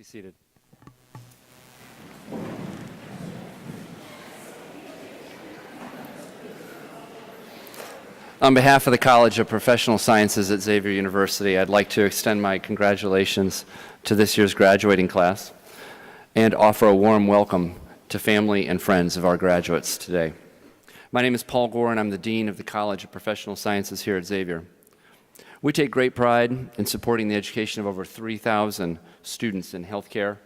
be seated. On behalf of the College of Professional Sciences at Xavier University, I'd like to extend my congratulations to this year's graduating class and offer a warm welcome to family and friends of our graduates today. My name is Paul Gore, and I'm the Dean of the College of Professional Sciences here at Xavier. We take great pride in supporting the education of over 3,000 students in healthcare,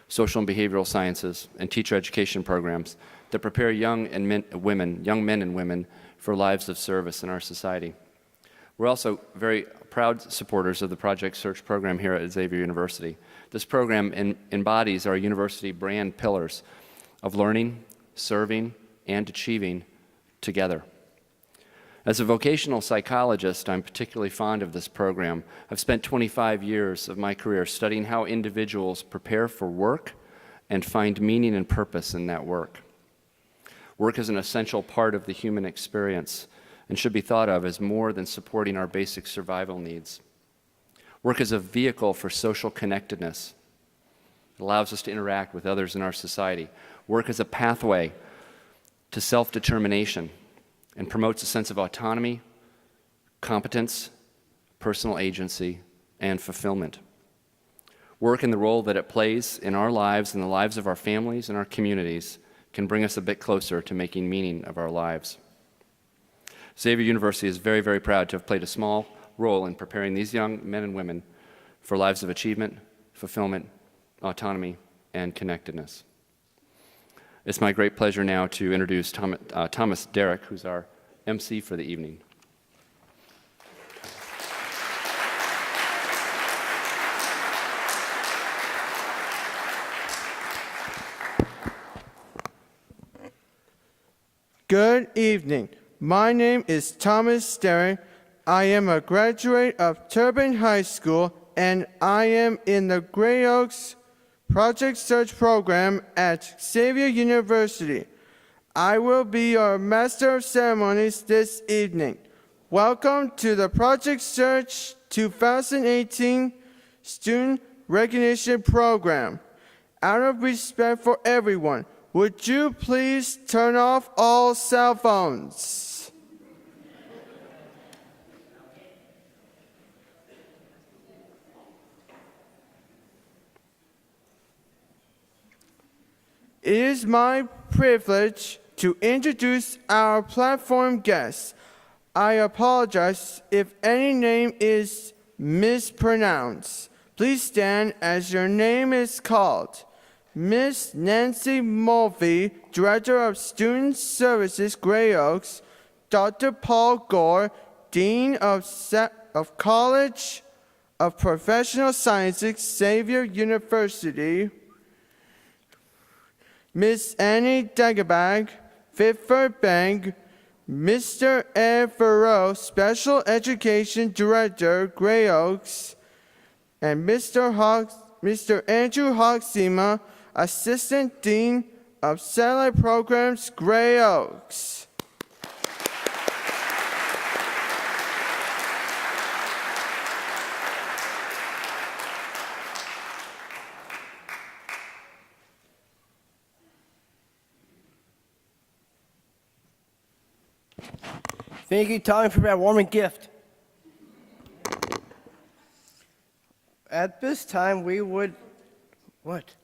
social and behavioral sciences, and teacher education programs that prepare young men and women for lives of service in our society. We're also very proud supporters of the Project Search program here at Xavier University. This program embodies our university brand pillars of learning, serving, and achieving together. As a vocational psychologist, I'm particularly fond of this program. I've spent 25 years of my career studying how individuals prepare for work and find meaning and purpose in that work. Work is an essential part of the human experience and should be thought of as more than supporting our basic survival needs. Work is a vehicle for social connectedness. It allows us to interact with others in our society. Work is a pathway to self-determination and promotes a sense of autonomy, competence, personal agency, and fulfillment. Work and the role that it plays in our lives and the lives of our families and our communities can bring us a bit closer to making meaning of our lives. Xavier University is very, very proud to have played a small role in preparing these young men and women for lives of achievement, fulfillment, autonomy, and connectedness. It's my great pleasure now to introduce Thomas Derrick, who's our MC for the evening. Good evening. My name is Thomas Derrick. I am a graduate of Turbine High School, and I am in the Gray Oaks Project Search program at Xavier University. I will be your Master of Ceremonies this evening. Welcome to the Project Search 2018 Student Recognition Program. Out of respect for everyone, would you please turn off all cell phones? It is my privilege to introduce our platform guests. I apologize if any name is mispronounced. Please stand as your name is called. Miss Nancy Mulvey, Director of Student Services, Gray Oaks. Dr. Paul Gore, Dean of College of Professional Sciences, Xavier University. Miss Annie Dagobah, Fifth Bank. Mr. Ed Farrow, Special Education Director, Gray Oaks. And Mr. Andrew Hoxima, Assistant Dean of Satellite Programs, Gray Oaks. Thank you, Tommy, for that warming gift. At this time, we would... What?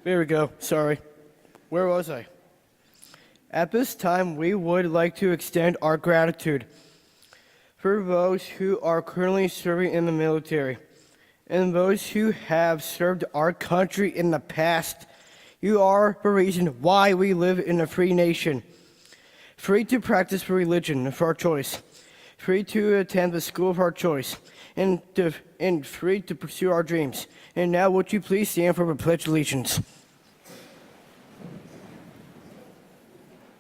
There we go. Sorry. Where was I? At this time, we would like to extend our gratitude for those who are currently serving in the military and those who have served our country in the past. You are the reason why we live in a free nation. Free to practice religion of our choice. Free to attend the school of our choice. And free to pursue our dreams. And now would you please stand for the Pledge of Allegiance.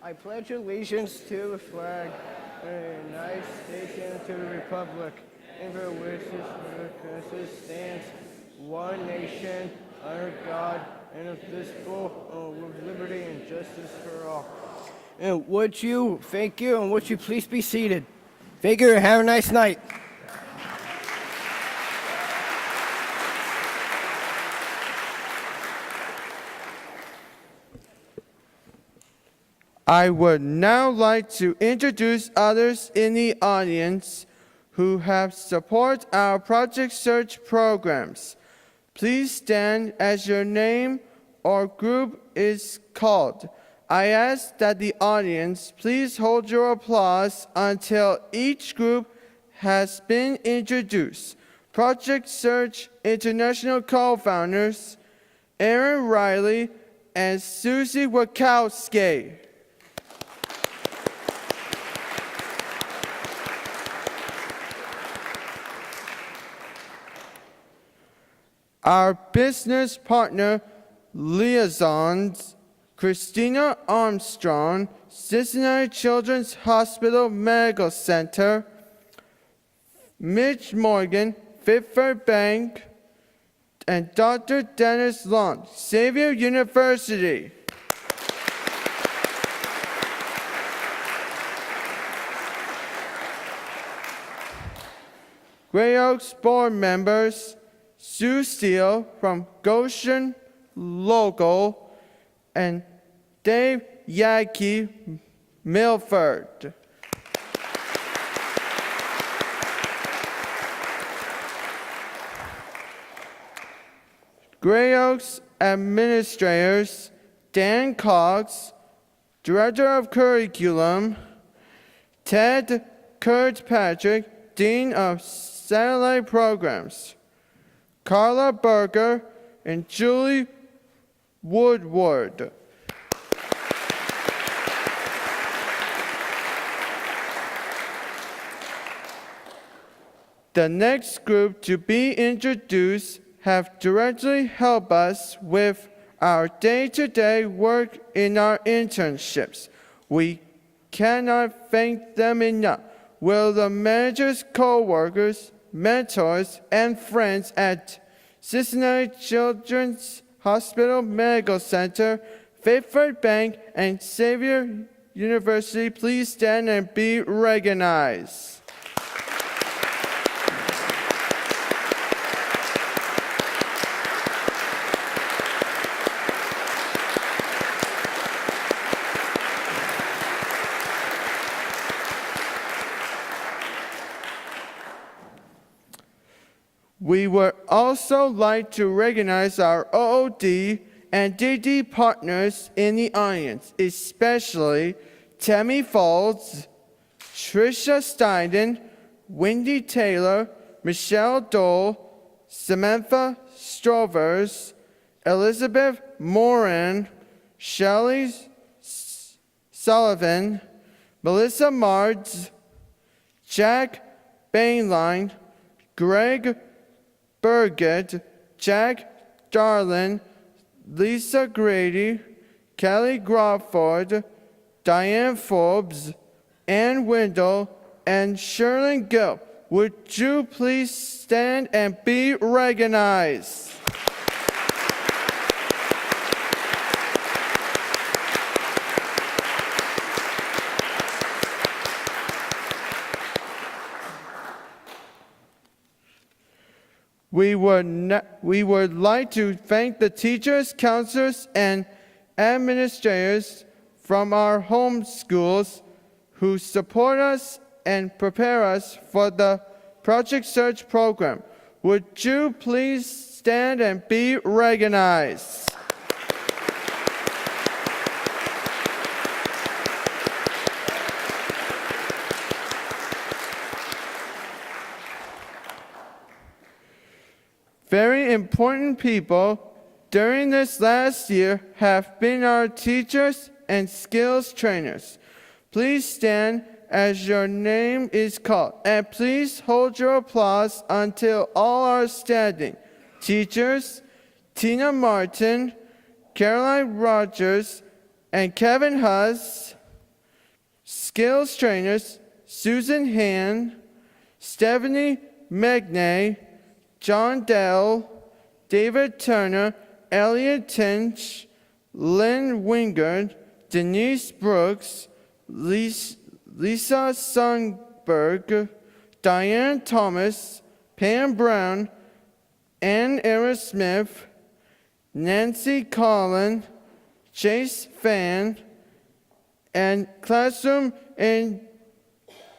I pledge allegiance to the flag of the United States and to the republic, and for which it stands, one nation, under God, indivisible, with liberty and justice for all. And thank you, and would you please be seated? Thank you, and have a nice night. I would now like to introduce others in the audience who have supported our Project Search programs. Please stand as your name or group is called. I ask that the audience please hold your applause until each group has been introduced. Project Search International co-founders Aaron Riley and Susie Wachowski. Our business partner liaisons, Christina Armstrong, Cincinnati Children's Hospital Medical Center, Mitch Morgan, Fifth Third Bank, and Dr. Dennis Long, Xavier University. Gray Oaks board members, Sue Steele from Goshen Local, and Dave Yaki Milford. Gray Oaks administrators, Dan Cox, Director of Curriculum, Ted Kirkpatrick, Dean of Satellite Programs, Carla Berger, and Julie Woodward. The next group to be introduced have directly helped us with our day-to-day work in our internships. We cannot thank them enough. Will the managers, co-workers, mentors, and friends at Cincinnati Children's Hospital Medical Center, Fifth Third Bank, and Xavier University please stand and be recognized? We would also like to recognize our OOD and DD partners in the audience, especially Tammy Folds, Tricia Steiden, Wendy Taylor, Michelle Dole, Samantha Strovers, Elizabeth Moran, Shelley Sullivan, Melissa Mards, Jack Bainline, Greg Burgett, Jack Darlin, Lisa Grady, Kelly Crawford, Diane Forbes, Ann Wendell, and Sherlyn Gill. Would you please stand and be recognized? We would like to thank the teachers, counselors, and administrators from our home schools who support us and prepare us for the Project Search program. Would you please stand and be recognized? Very important people during this last year have been our teachers and skills trainers. Please stand as your name is called, and please hold your applause until all are standing. Teachers, Tina Martin, Caroline Rogers, and Kevin Huss. Skills trainers, Susan Han, Stephanie Megnay, John Dell, David Turner, Elliot Tinch, Lynn Wingard, Denise Brooks, Lisa Sundberg, Diane Thomas, Pam Brown, Ann Era Smith, Nancy Collin, Chase Fan, and classroom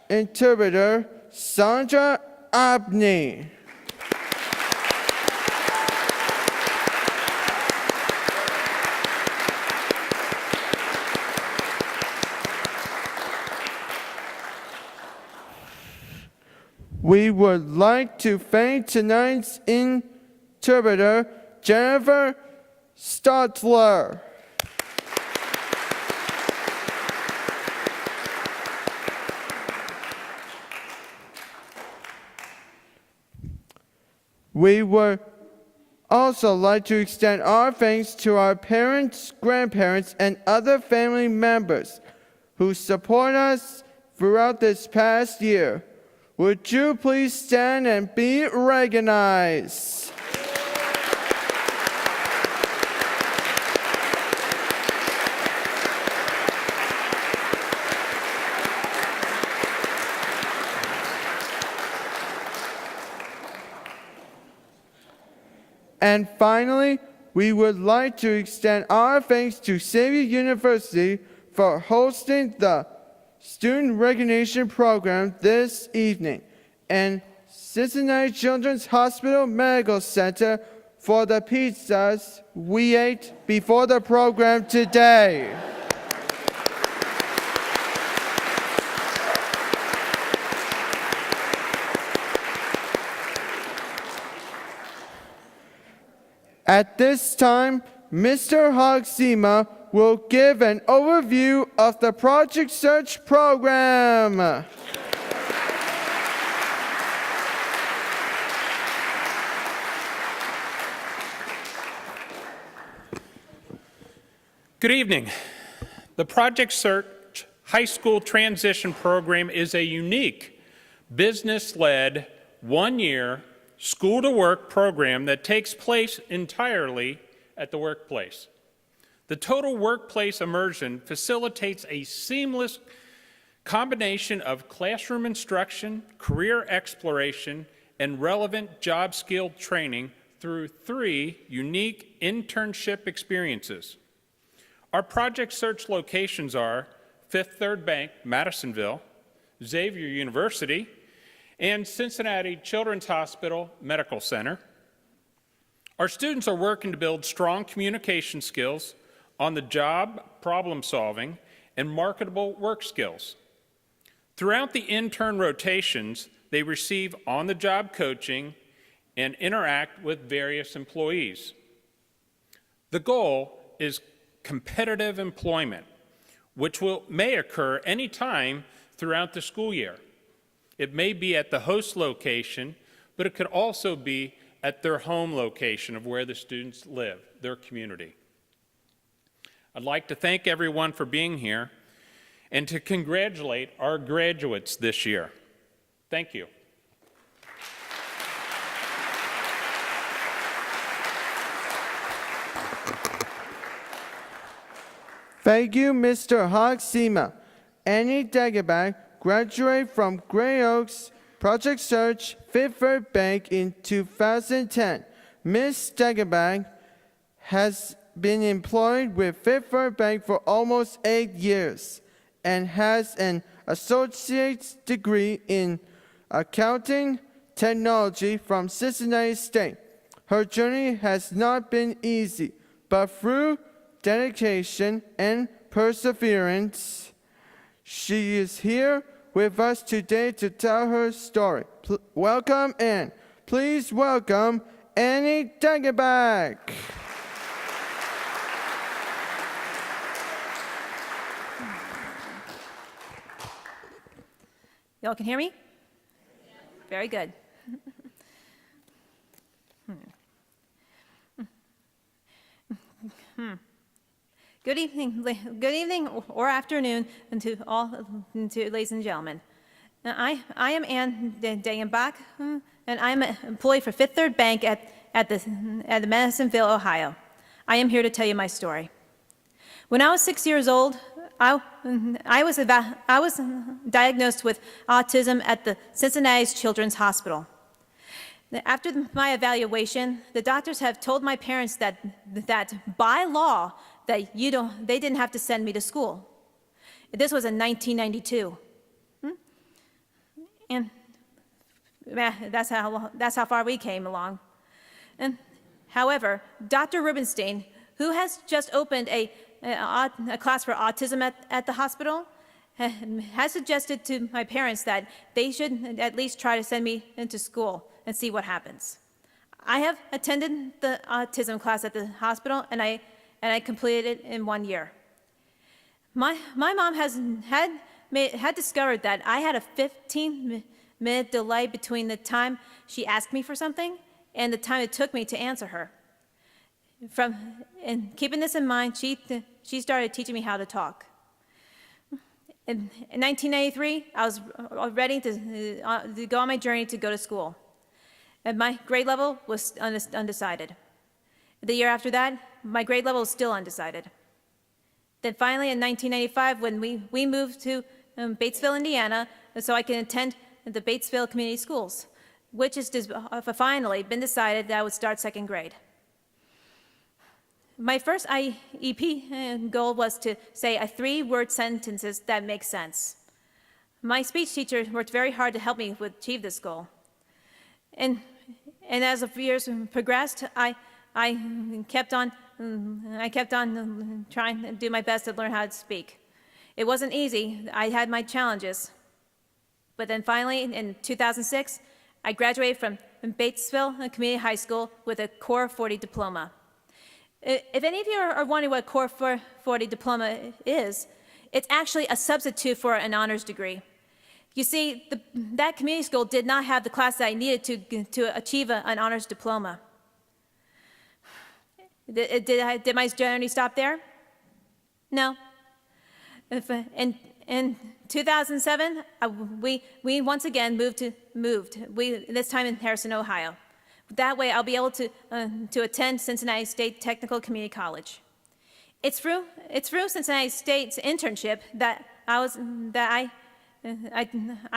interpreter Sandra Abney. We would like to thank tonight's interpreter, Jennifer Stotler. We would also like to extend our thanks to our parents, grandparents, and other family members who support us throughout this past year. Would you please stand and be recognized? And finally, we would like to extend our thanks to Xavier University for hosting the Student Recognition Program this evening, and Cincinnati Children's Hospital Medical Center for the pizzas we ate before the program today. At this time, Mr. Hogsema will give an overview of the Project Search program. Good evening. The Project Search High School Transition Program is a unique, business-led, one-year, school-to-work program that takes place entirely at the workplace. The total workplace immersion facilitates a seamless combination of classroom instruction, career exploration, and relevant job skill training through 3 unique internship experiences. Our Project Search locations are Fifth Third Bank, Madisonville, Xavier University, and Cincinnati Children's Hospital Medical Center. Our students are working to build strong communication skills, on the job, problem solving, and marketable work skills. Throughout the intern rotations, they receive on-the-job coaching and interact with various employees. The goal is competitive employment, which may occur anytime throughout the school year. It may be at the host location, but it could also be at their home location of where the students live, their community. I'd like to thank everyone for being here and to congratulate our graduates this year. Thank you. Thank you, Mr. Hogsema. Annie Dagebach graduated from Gray Oaks Project Search Fifth Third Bank in 2010. Ms. Dagebach has been employed with Fifth Third Bank for almost 8 years and has an associate's degree in accounting technology from Cincinnati State. Her journey has not been easy, but through dedication and perseverance, she is here with us today to tell her story. Welcome and please welcome Annie Dagebach. Y'all can hear me? Very good. Good evening or afternoon to ladies and gentlemen. I am Ann Dagenbach, and I'm an employee for Fifth Third Bank at the Madisonville, Ohio. I am here to tell you my story. When I was 6 years old, I was diagnosed with autism at the Cincinnati Children's Hospital. After my evaluation, the doctors have told my parents that by law, they didn't have to send me to school. This was in 1992. And that's how far we came along. And however, Dr. Rubenstein, who has just opened a class for autism at the hospital, has suggested to my parents that they should at least try to send me into school and see what happens. I have attended the autism class at the hospital, and I completed it in 1 year. My mom had discovered that I had a 15-minute delay between the time she asked me for something and the time it took me to answer her. And keeping this in mind, she started teaching me how to talk. In 1993, I was ready to go on my journey to go to school. And my grade level was undecided. The year after that, my grade level was still undecided. Then finally, in 1995, when we moved to Batesville, Indiana, so I can attend the Batesville Community Schools, which has finally been decided that I would start second grade. My first Iep goal was to say 3-word sentences that make sense. My speech teacher worked very hard to help me achieve this goal. And as the years progressed, I kept on trying to do my best to learn how to speak. It wasn't easy. I had my challenges. But then finally, in 2006, I graduated from Batesville Community High School with a Core 40 diploma. If any of you are wondering what Core 40 diploma is, it's actually a substitute for an honors degree. You see, that community school did not have the class that I needed to achieve an honors diploma. Did my journey stop there? No. In 2007, we once again moved. This time in Harrison, Ohio. That way, I'll be able to attend Cincinnati State Technical Community College. It's through Cincinnati State's internship that I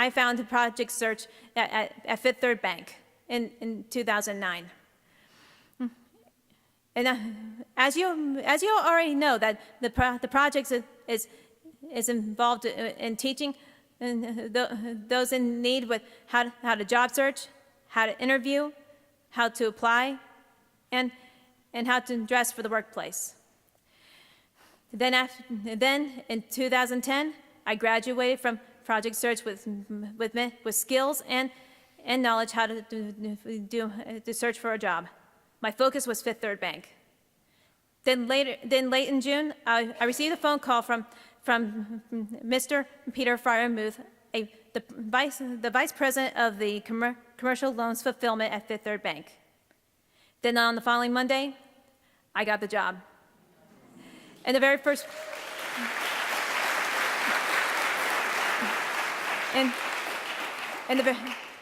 found a project search at Fifth Third Bank in 2009. And as you already know, that the project is involved in teaching those in need with how to job search, how to interview, how to apply, and how to dress for the workplace. Then in 2010, I graduated from Project Search with skills and knowledge how to search for a job. My focus was Fifth Third Bank. Then late in June, I received a phone call from Mr. Peter Fryermuth, the vice president of the commercial loans fulfillment at Fifth Third Bank. Then on the following Monday, I got the job. And the very first,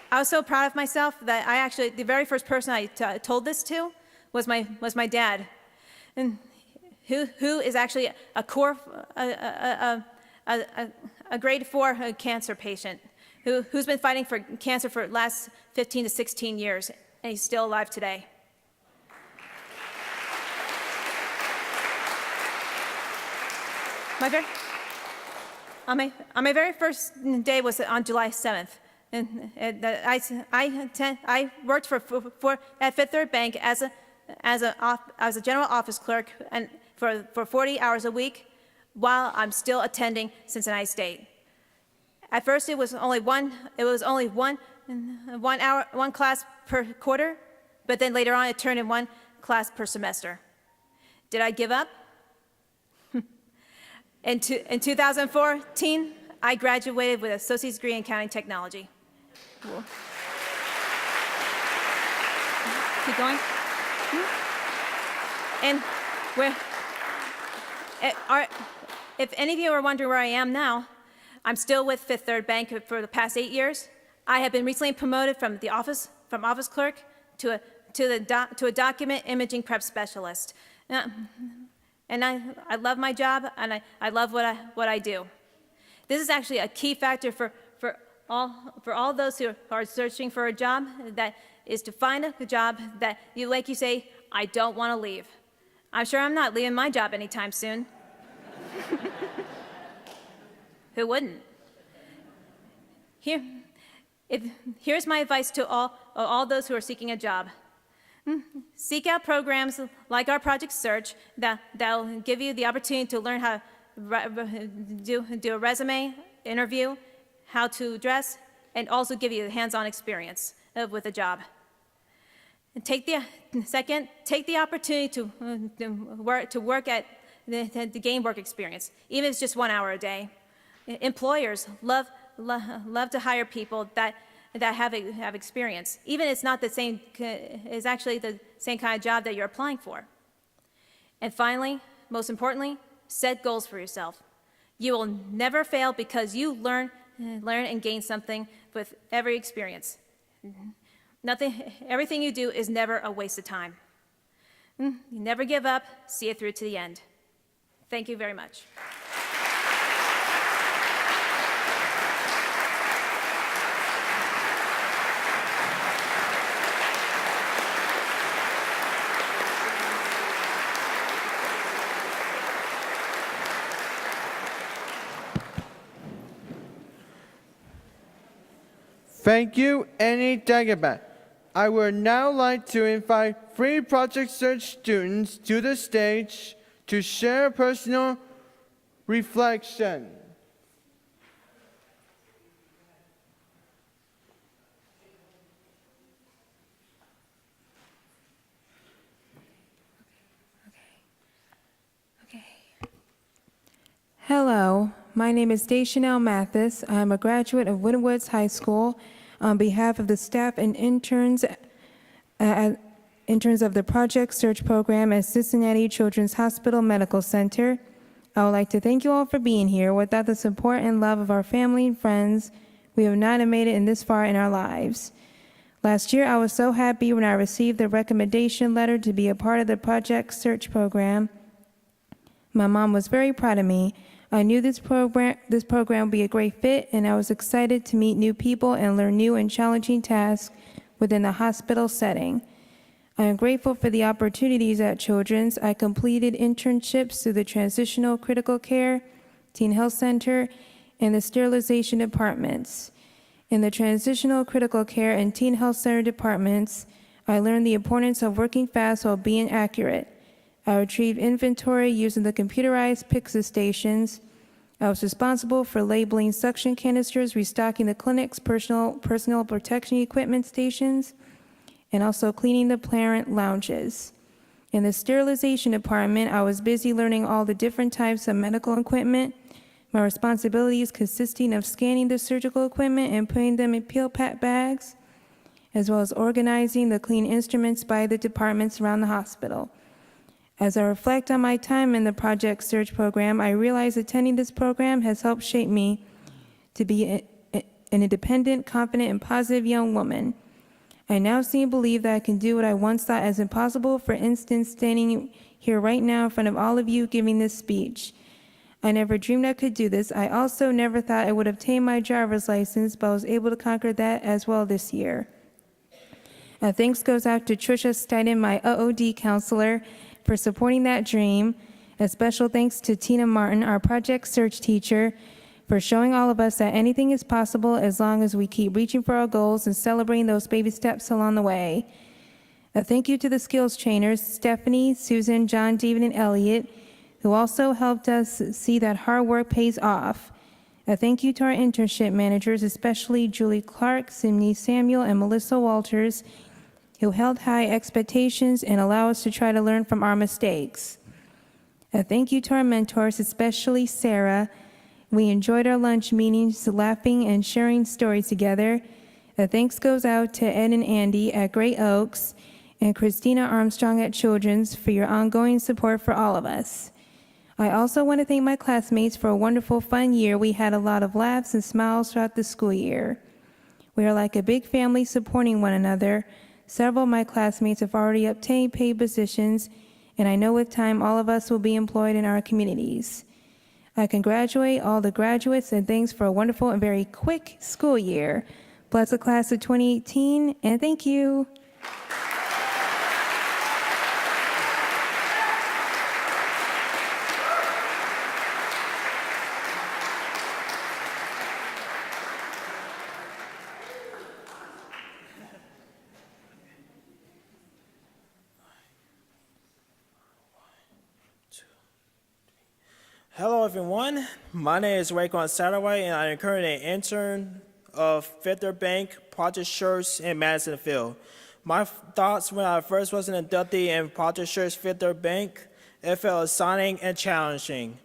I was so proud of myself that the very first person I told this to was my dad, and who is actually a grade 4 cancer patient who's been fighting for cancer for the last 15 to 16 years, and he's still alive today. On my very first day was on July 7th. And I worked at Fifth Third Bank as a general office clerk and for 40 hours a week while I'm still attending Cincinnati State. At first, it was only one class per quarter, but then later on, it turned in 1 class per semester. Did I give up? In 2014, I graduated with an associate's degree in accounting technology. Cool. Keep going. And if any of you are wondering where I am now, I'm still with Fifth Third Bank for the past 8 years. I have been recently promoted from office clerk to a document imaging prep specialist. And I love my job, and I love what I do. This is actually a key factor for all those who are searching for a job, that is to find a job that you say, I don't want to leave. I'm sure I'm not leaving my job anytime soon. Who wouldn't? Here's my advice to all those who are seeking a job. Seek out programs like our Project Search that'll give you the opportunity to learn how to do a resume, interview, how to dress, and also give you hands-on experience with a job. And take the opportunity to work at the gain work experience, even if it's just 1 hour a day. Employers love to hire people that have experience, even if it's not the same. It's actually the same kind of job that you're applying for. And finally, most importantly, set goals for yourself. You will never fail because you learn and gain something with every experience. Everything you do is never a waste of time. You never give up. See it through to the end. Thank you very much. Thank you, Annie Dagobah. I would now like to invite 3 Project Search students to the stage to share personal reflection. Hello, my name is Daishanelle Mathis. I'm a graduate of Wynwoods High School. On behalf of the staff and interns of the Project Search program at Cincinnati Children's Hospital Medical Center, I would like to thank you all for being here. Without the support and love of our family and friends, we would not have made it in this far in our lives. Last year, I was so happy when I received the recommendation letter to be a part of the Project Search program. My mom was very proud of me. I knew this program would be a great fit, and I was excited to meet new people and learn new and challenging tasks within the hospital setting. I am grateful for the opportunities at Children's. I completed internships through the Transitional Critical Care, Teen Health Center, and the Sterilization Departments. In the Transitional Critical Care and Teen Health Center departments, I learned the importance of working fast while being accurate. I retrieved inventory using the computerized PICSA stations. I was responsible for labeling suction canisters, restocking the clinic's personal protection equipment stations, and also cleaning the parent lounges. In the sterilization department, I was busy learning all the different types of medical equipment. My responsibilities consisting of scanning the surgical equipment and putting them in peel-pack bags, as well as organizing the clean instruments by the departments around the hospital. As I reflect on my time in the Project Search program, I realize attending this program has helped shape me to be an independent, confident, and positive young woman. I now see and believe that I can do what I once thought as impossible, for instance, standing here right now in front of all of you giving this speech. I never dreamed I could do this. I also never thought I would obtain my driver's license, but I was able to conquer that as well this year. Thanks goes out to Trisha Steinen, my OOD counselor, for supporting that dream. A special thanks to Tina Martin, our Project Search teacher, for showing all of us that anything is possible as long as we keep reaching for our goals and celebrating those baby steps along the way. A thank you to the skills trainers, Stephanie, Susan, John, David, and Elliot, who also helped us see that hard work pays off. A thank you to our internship managers, especially Julie Clark, Simney Samuel, and Melissa Walters, who held high expectations and allow us to try to learn from our mistakes. A thank you to our mentors, especially Sarah. We enjoyed our lunch meetings, laughing and sharing stories together. A thanks goes out to Ed and Andy at Great Oaks and Christina Armstrong at Children's for your ongoing support for all of us. I also want to thank my classmates for a wonderful, fun year. We had a lot of laughs and smiles throughout the school year. We are like a big family supporting one another. Several of my classmates have already obtained paid positions, and I know with time all of us will be employed in our communities. I congratulate all the graduates and thanks for a wonderful and very quick school year. Bless the class of 2018, and thank you. Hello, everyone. My name is Raekwon Satterwhite, and I am currently an intern of Fifth Third Bank Project Shirts in Madisonville. My thoughts when I first was an inductee in Project Shirts Fifth Third Bank, it felt exciting and challenging.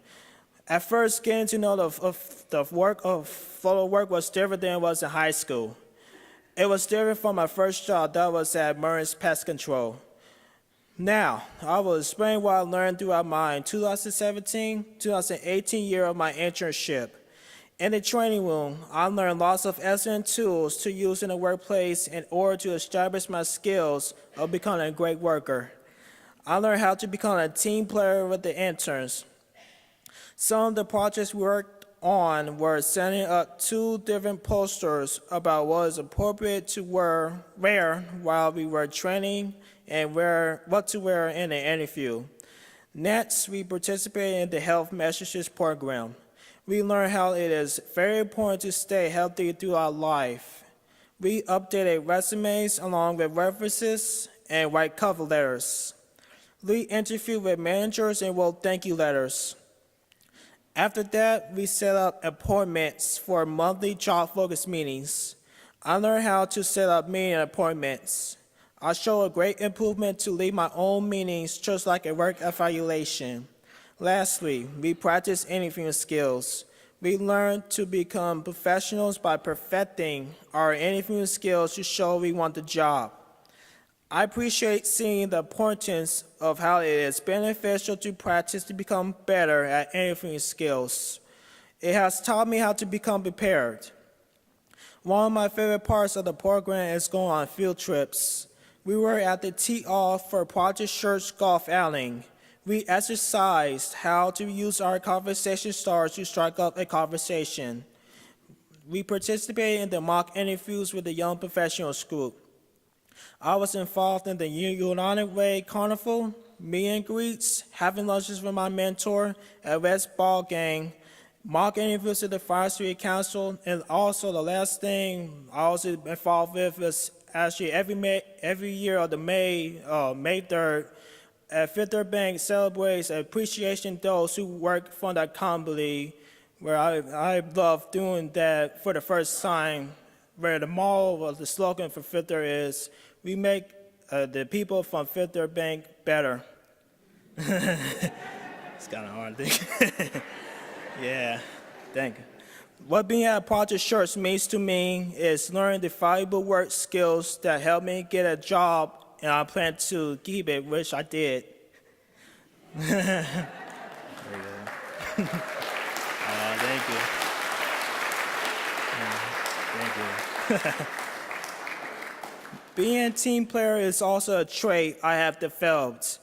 At first, getting to know the work of photo work was different than it was in high school. It was different from my first job that was at Murray's Pest Control. Now, I will explain what I learned throughout my 2017-2018 year of my internship. In the training room, I learned lots of excellent tools to use in the workplace in order to establish my skills of becoming a great worker. I learned how to become a team player with the interns. Some of the projects we worked on were setting up 2 different posters about what is appropriate to wear while we were training and what to wear in an interview. Next, we participated in the health messages program. We learned how it is very important to stay healthy throughout life. We updated resumes along with references and write cover letters. We interviewed with managers and wrote thank you letters. After that, we set up appointments for monthly job-focused meetings. I learned how to set up meeting appointments. I showed a great improvement to lead my own meetings just like a work evaluation. Lastly, we practiced interviewing skills. We learned to become professionals by perfecting our interviewing skills to show we want the job. I appreciate seeing the importance of how it is beneficial to practice to become better at interviewing skills. It has taught me how to become prepared. One of my favorite parts of the program is going on field trips. We were at the tee-off for Project Shirts Golf Outing. We exercised how to use our conversation starters to strike up a conversation. We participated in the mock interviews with the Young Professionals group. I was involved in the United Way Carnival, meet and greets, having lunches with my mentor, a West ball game, mock interviews with the Fire Street Council, and also the last thing I was involved with was actually every year of the May 3rd, Fifth Third Bank celebrates appreciation those who work for the company, where I love doing that for the first time, where the motto of the slogan for Fifth Third is, we make the people from Fifth Third Bank better. It's kind of hard to think. Yeah, thank you. What being at Project Shirts means to me is learning the valuable work skills that help me get a job, and I plan to keep it, which I did. There you go. Thank you. Thank you. Being a team player is also a trait I have developed.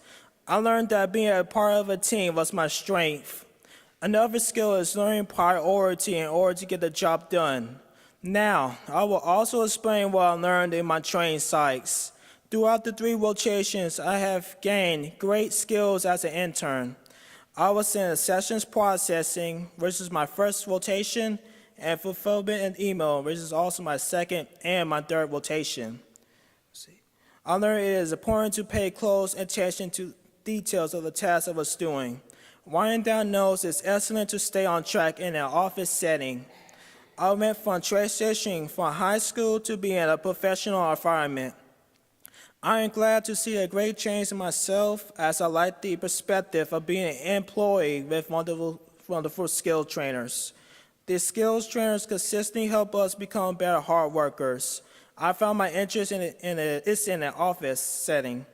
I learned that being a part of a team was my strength. Another skill is learning priority in order to get the job done. Now, I will also explain what I learned in my training sites. Throughout the 3 rotations, I have gained great skills as an intern. I was in sessions processing, which is my first rotation, and fulfillment and email, which is also my second and my third rotation. I learned it is important to pay close attention to details of the task I was doing. Writing down notes is excellent to stay on track in an office setting. I went from transitioning from high school to being in a professional environment. I am glad to see a great change in myself as I like the perspective of being an employee with wonderful skill trainers. The skills trainers consistently help us become better hard workers. I found my interest in an office setting.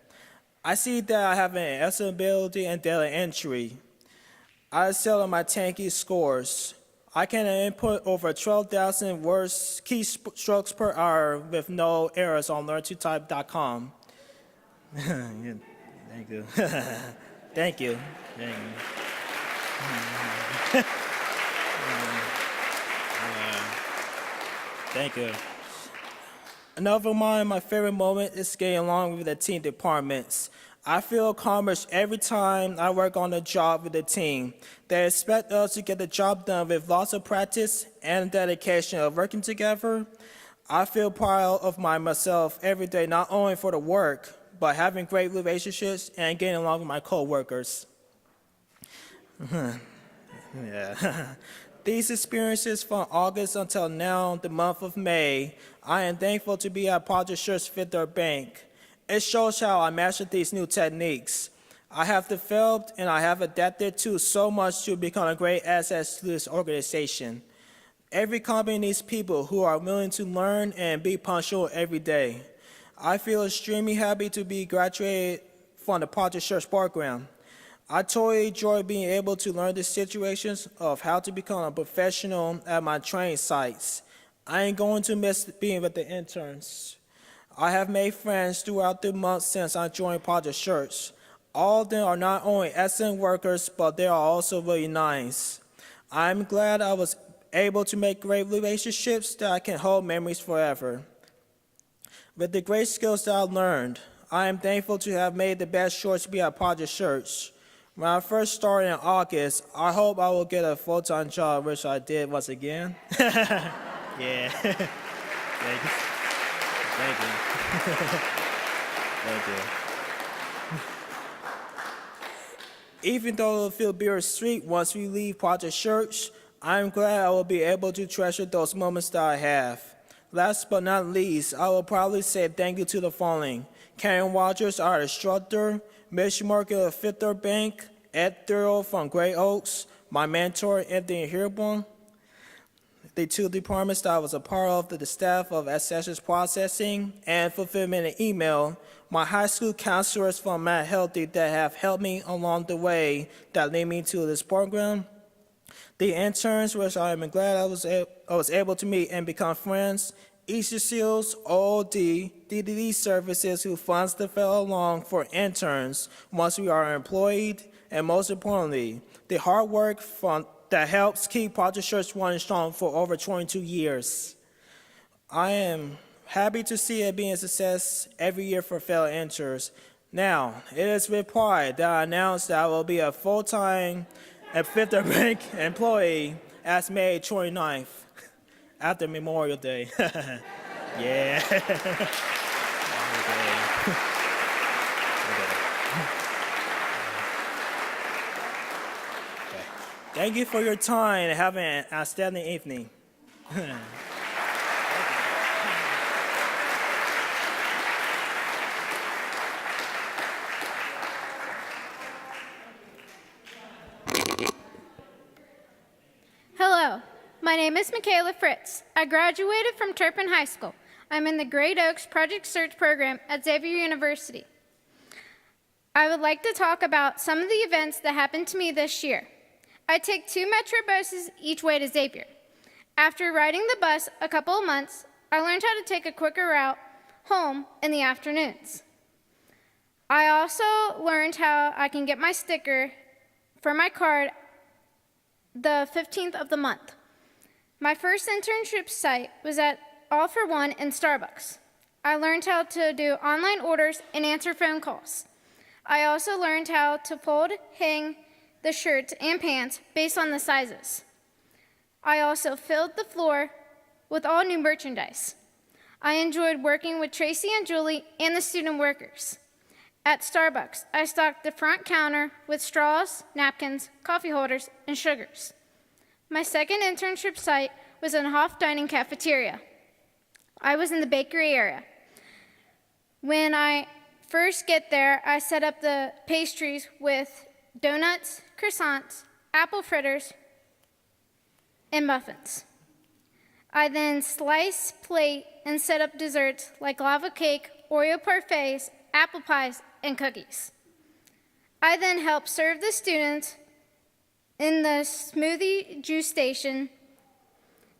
I see that I have an excellent ability in data entry. I excel in my Tanki scores. I can input over 12,000 words, keystrokes per hour with no errors on learntotype.com. Thank you. Thank you. Thank you. Thank you. Another of my favorite moments is getting along with the team departments. I feel accomplished every time I work on a job with the team. They expect us to get the job done with lots of practice and dedication of working together. I feel proud of myself every day, not only for the work, but having great relationships and getting along with my coworkers. Yeah. These experiences from August until now, the month of May, I am thankful to be at Project Church Fifth Third Bank. It shows how I mastered these new techniques. I have developed and I have adapted to so much to become a great asset to this organization. Every company needs people who are willing to learn and be punctual every day. I feel extremely happy to be graduated from the Project Church program. I totally enjoy being able to learn the situations of how to become a professional at my training sites. I ain't going to miss being with the interns. I have made friends throughout the months since I joined Project Church. All of them are not only excellent workers, but they are also really nice. I'm glad I was able to make great relationships that I can hold memories forever. With the great skills that I learned, I am thankful to have made the best choice to be at Project Church. When I first started in August, I hope I will get a full-time job, which I did once again. Yeah. Thank you. Thank you. Thank you. Even though it will feel bittersweet once we leave Project Church, I am glad I will be able to treasure those moments that I have. Last but not least, I will probably say thank you to the following: Karen Rogers, our instructor, Miss Margaret of Fifth Third Bank, Ed Thurl from Gray Oaks, my mentor, Anthony Hirborn, the two departments that I was a part of, the staff of accessions processing and fulfillment and email, my high school counselors from Mount Healthy that have helped me along the way that led me to this program, the interns, which I am glad I was able to meet and become friends, Easter Seals, OD, DDD Services, who funds the fellow along for interns once we are employed, and most importantly, the hard work that helps keep Project Church running strong for over 22 years. I am happy to see it being a success every year for fellow interns. Now, it is with pride that I announce that I will be a full-time at Fifth Third Bank employee as May 29th, after Memorial Day. Yeah. Thank you for your time and have an outstanding evening. Hello, my name is Michaela Fritz. I graduated from Turpin High School. I'm in the Great Oaks Project Search program at Xavier University. I would like to talk about some of the events that happened to me this year. I take 2 Metro buses each way to Xavier. After riding the bus a couple of months, I learned how to take a quicker route home in the afternoons. I also learned how I can get my sticker for my card the 15th of the month. My first internship site was at All for One in Starbucks. I learned how to do online orders and answer phone calls. I also learned how to fold, hang the shirts and pants based on the sizes. I also filled the floor with all new merchandise. I enjoyed working with Tracy and Julie and the student workers. At Starbucks, I stocked the front counter with straws, napkins, coffee holders, and sugars. My second internship site was in a Hoff Dining cafeteria. I was in the bakery area. When I first get there, I set up the pastries with donuts, croissants, apple fritters, and muffins. I then slice, plate, and set up desserts like lava cake, Oreo parfaits, apple pies, and cookies. I then help serve the students in the smoothie juice station.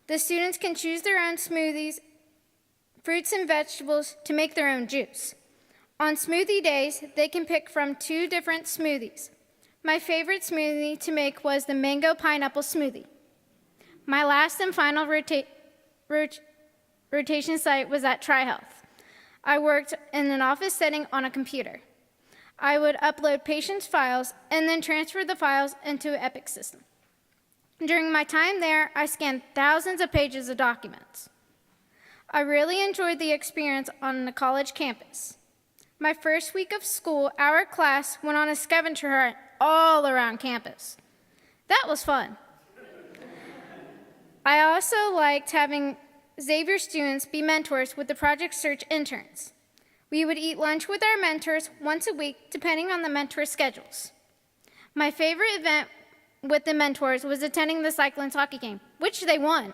The students can choose their own smoothies, fruits and vegetables to make their own juice. On smoothie days, they can pick from 2 different smoothies. My favorite smoothie to make was the mango pineapple smoothie. My last and final rotation site was at TriHealth. I worked in an office setting on a computer. I would upload patients' files and then transfer the files into an Epic system. During my time there, I scanned thousands of pages of documents. I really enjoyed the experience on the college campus. My first week of school, our class went on a scavenger hunt all around campus. That was fun. I also liked having Xavier students be mentors with the Project Search interns. We would eat lunch with our mentors once a week, depending on the mentor's schedules. My favorite event with the mentors was attending the Cyclones hockey game, which they won.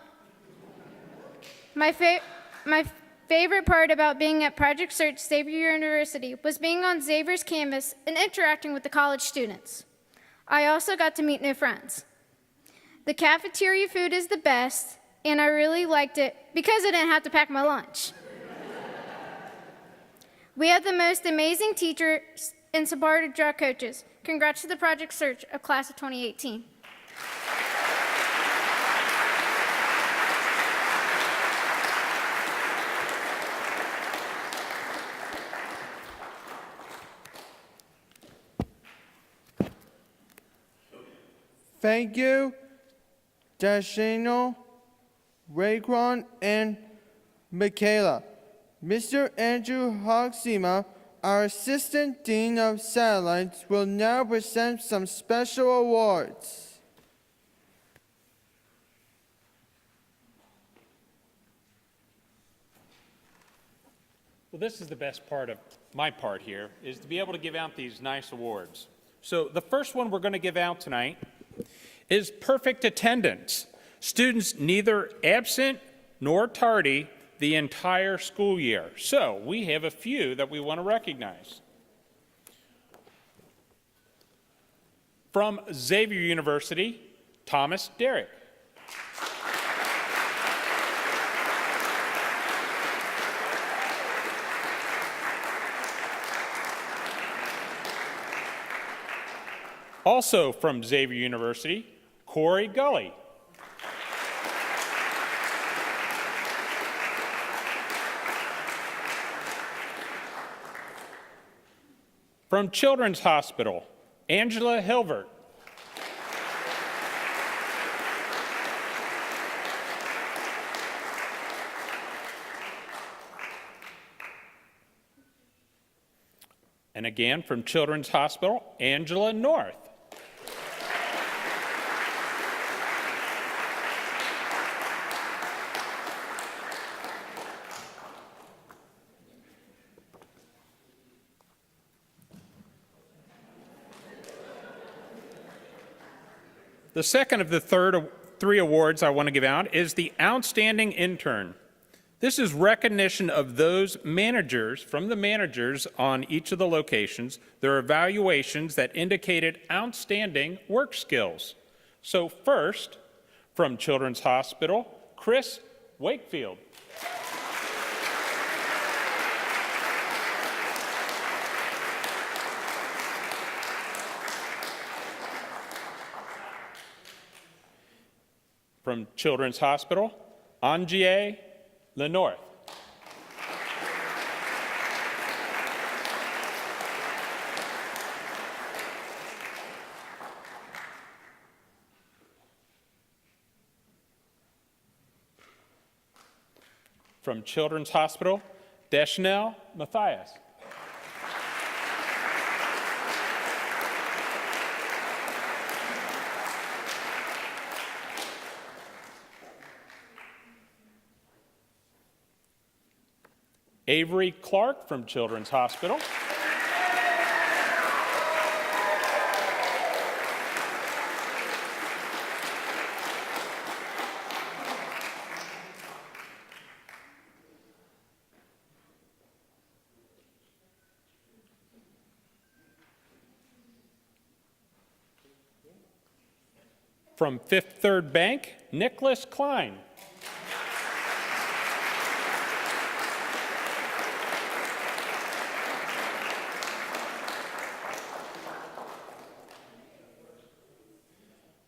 My favorite part about being at Project Search Xavier University was being on Xavier's campus and interacting with the college students. I also got to meet new friends. The cafeteria food is the best, and I really liked it because I didn't have to pack my lunch. We have the most amazing teachers and supportive draw coaches. Congrats to the Project Search of Class of 2018. Thank you, Dashano, Raekwon, and Michaela. Mr. Andrew Hogsema, our Assistant Dean of Satellites, will now present some special awards. Well, this is the best part of my part here, is to be able to give out these nice awards. So the first one we're going to give out tonight is perfect attendance. Students neither absent nor tardy the entire school year. So we have a few that we want to recognize. From Xavier University, Thomas Derrick. Also from Xavier University, Corey Gully. From Children's Hospital, Angela Hilbert. And again, from Children's Hospital, Angela North. The second of the three awards I want to give out is the Outstanding Intern. This is recognition of those managers, from the managers on each of the locations, their evaluations that indicated outstanding work skills. So first, from Children's Hospital, Chris Wakefield. From Children's Hospital, Angie Lenorth. From Children's Hospital, Deschanel Matthias. Avery Clark from Children's Hospital. From Fifth Third Bank, Nicholas Klein.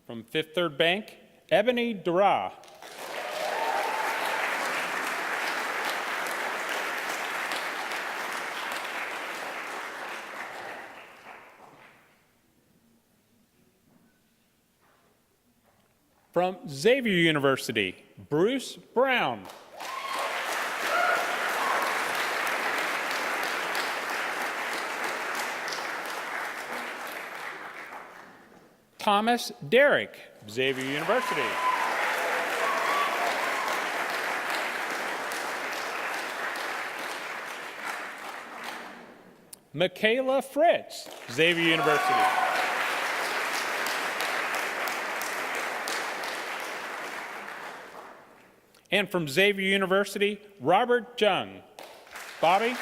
From Fifth Third Bank, Ebony Dura. From Xavier University, Bruce Brown. Thomas Derrick, Xavier University. Michaela Fritz, Xavier University. And from Xavier University, Robert Jung. Bobby?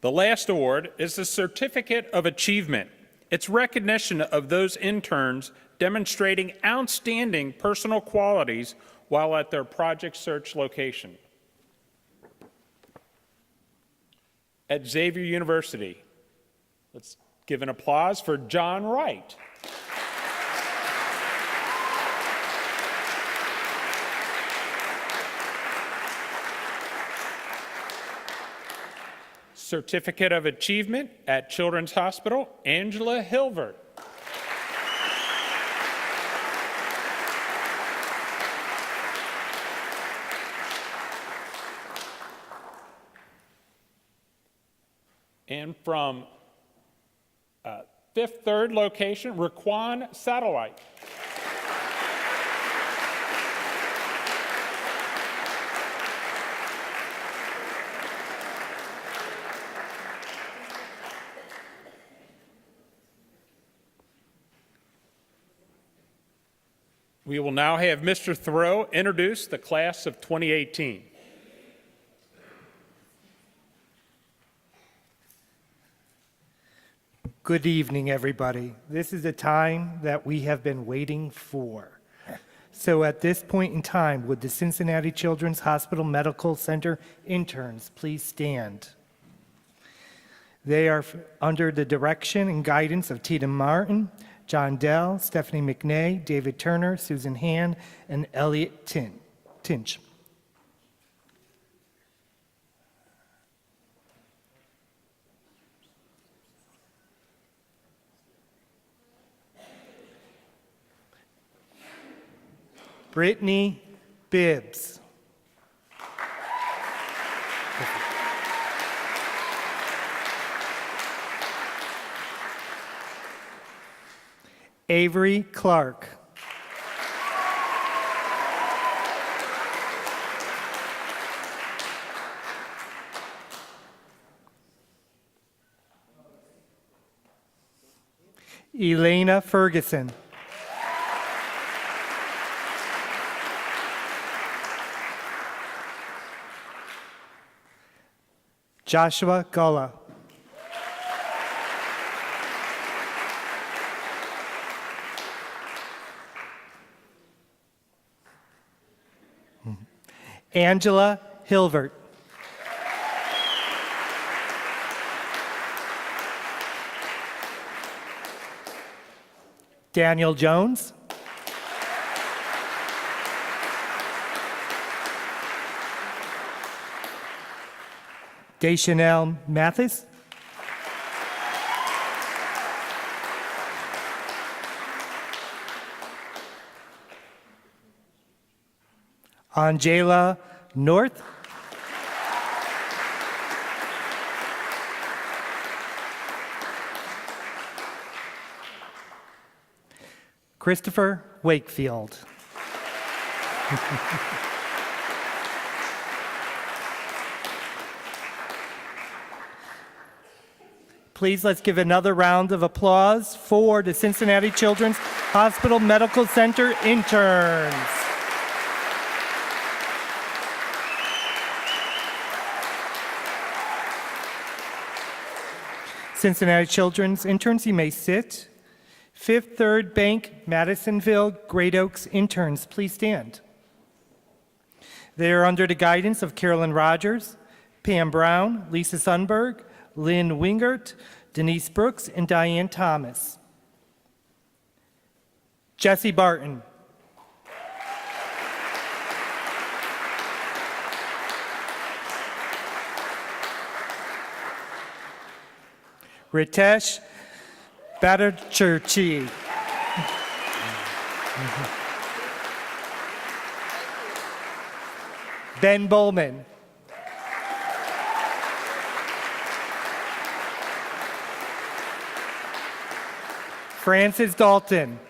The last award is the Certificate of Achievement. It's recognition of those interns demonstrating outstanding personal qualities while at their Project Search location. At Xavier University, let's give an applause for John Wright. Certificate of Achievement at Children's Hospital, Angela Hilvert. And from Fifth Third location, Raquan Satellite. We will now have Mr. Thoreau introduce the class of 2018. Good evening, everybody. This is the time that we have been waiting for. So at this point in time, would the Cincinnati Children's Hospital Medical Center interns please stand? They are under the direction and guidance of Tina Martin, John Dell, Stephanie McNay, David Turner, Susan Hand, and Elliot Tinch. Brittany Bibbs. Avery Clark. Elena Ferguson. Joshua Gullah. Angela Hilvert. Daniel Jones. Deschanel Mathis. Angela North. Christopher Wakefield. Please, let's give another round of applause for the Cincinnati Children's Hospital Medical Center interns. Cincinnati Children's interns, you may sit. Fifth Third Bank, Madisonville, Great Oaks interns, please stand. They are under the guidance of Carolyn Rogers, Pam Brown, Lisa Sundberg, Lynn Wingert, Denise Brooks, and Diane Thomas. Jesse Barton. Ritesh Bhattacharjee. Ben Bowman. Francis Dalton.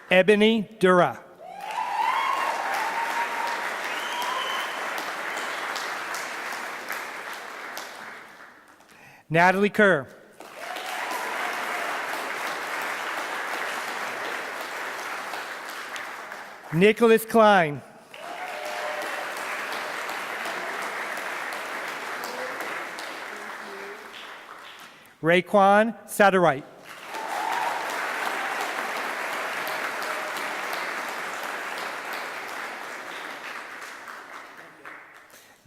Ebony Dura. Natalie Kerr. Nicholas Klein. Raekwon Satterwhite.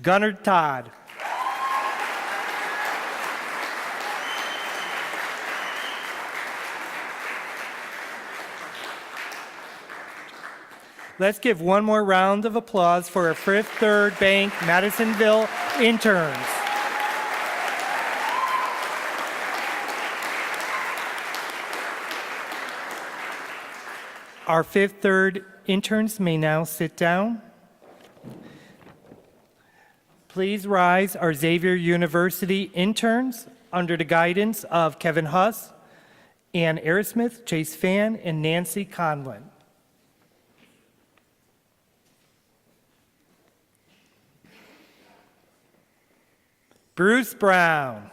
Gunnar Todd. Let's give one more round of applause for our Fifth Third Bank Madisonville interns. Our Fifth Third interns may now sit down. Please rise, our Xavier University interns, under the guidance of Kevin Huss, Ann Arismith, Chase Fan, and Nancy Conlon. Bruce Brown.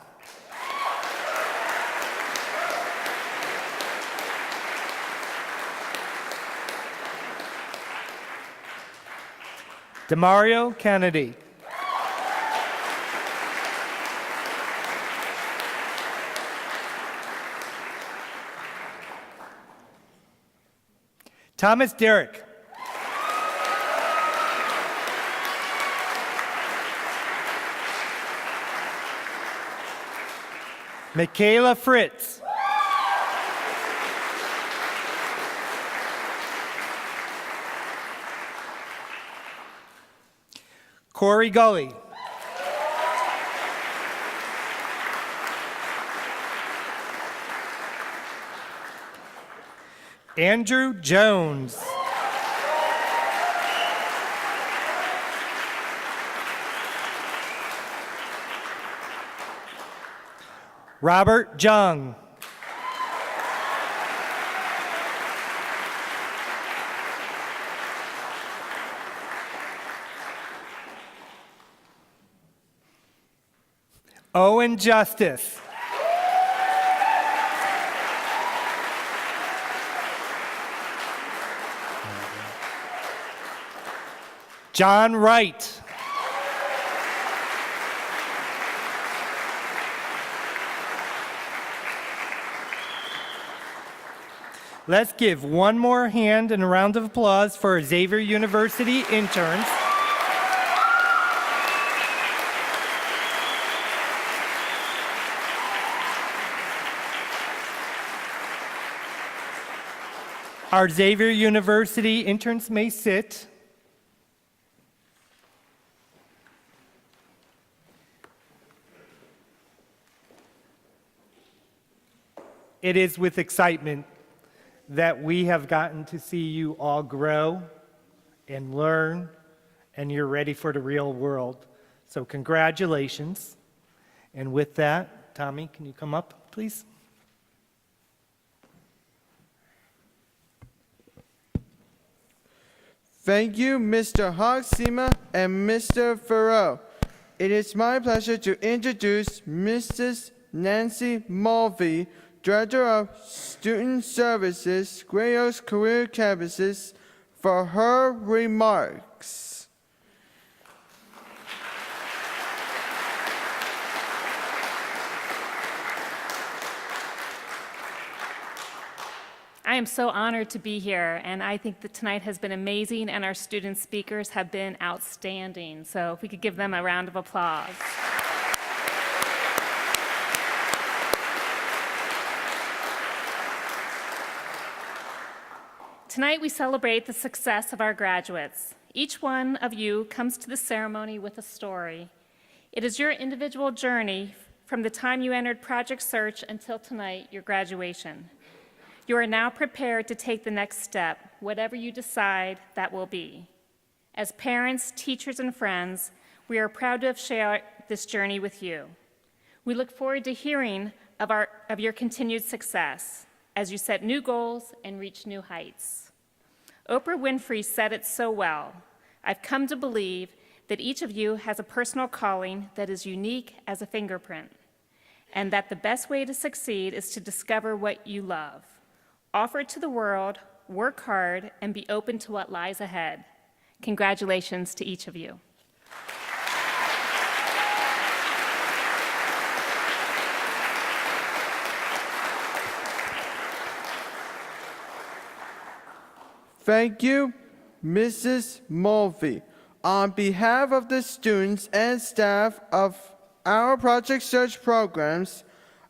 Demario Kennedy. Thomas Derrick. Michaela Fritz. Corey Gully. Andrew Jones. Robert Jung. Owen Justice. John Wright. Let's give one more hand and a round of applause for our Xavier University interns. Our Xavier University interns may sit. It is with excitement that we have gotten to see you all grow and learn, and you're ready for the real world. So congratulations. And with that, Tommy, can you come up, please? Thank you, Mr. Hogsema and Mr. Farrell. It is my pleasure to introduce Mrs. Nancy Mulvey, Director of Student Services, Gray Oaks Career Campuses, for her remarks. I am so honored to be here, and I think that tonight has been amazing, and our student speakers have been outstanding. So if we could give them a round of applause. Tonight we celebrate the success of our graduates. Each one of you comes to the ceremony with a story. It is your individual journey from the time you entered Project Search until tonight, your graduation. You are now prepared to take the next step, whatever you decide that will be. As parents, teachers, and friends, We are proud to have shared this journey with you. We look forward to hearing of your continued success as you set new goals and reach new heights. Oprah Winfrey said it so well. I've come to believe that each of you has a personal calling that is unique as a fingerprint, and that the best way to succeed is to discover what you love. Offer it to the world, work hard, and be open to what lies ahead. Congratulations to each of you. Thank you, Mrs. Mulvey. On behalf of the students and staff of our Project Search programs,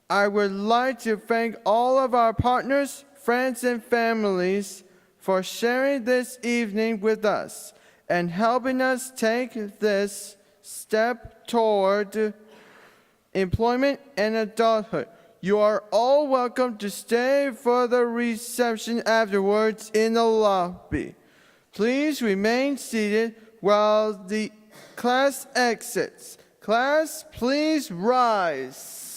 I would like to thank all of our partners, friends, and families for sharing this evening with us and helping us take this step toward employment and adulthood. You are all welcome to stay for the reception afterwards in the lobby. Please remain seated while the class exits. Class, please rise.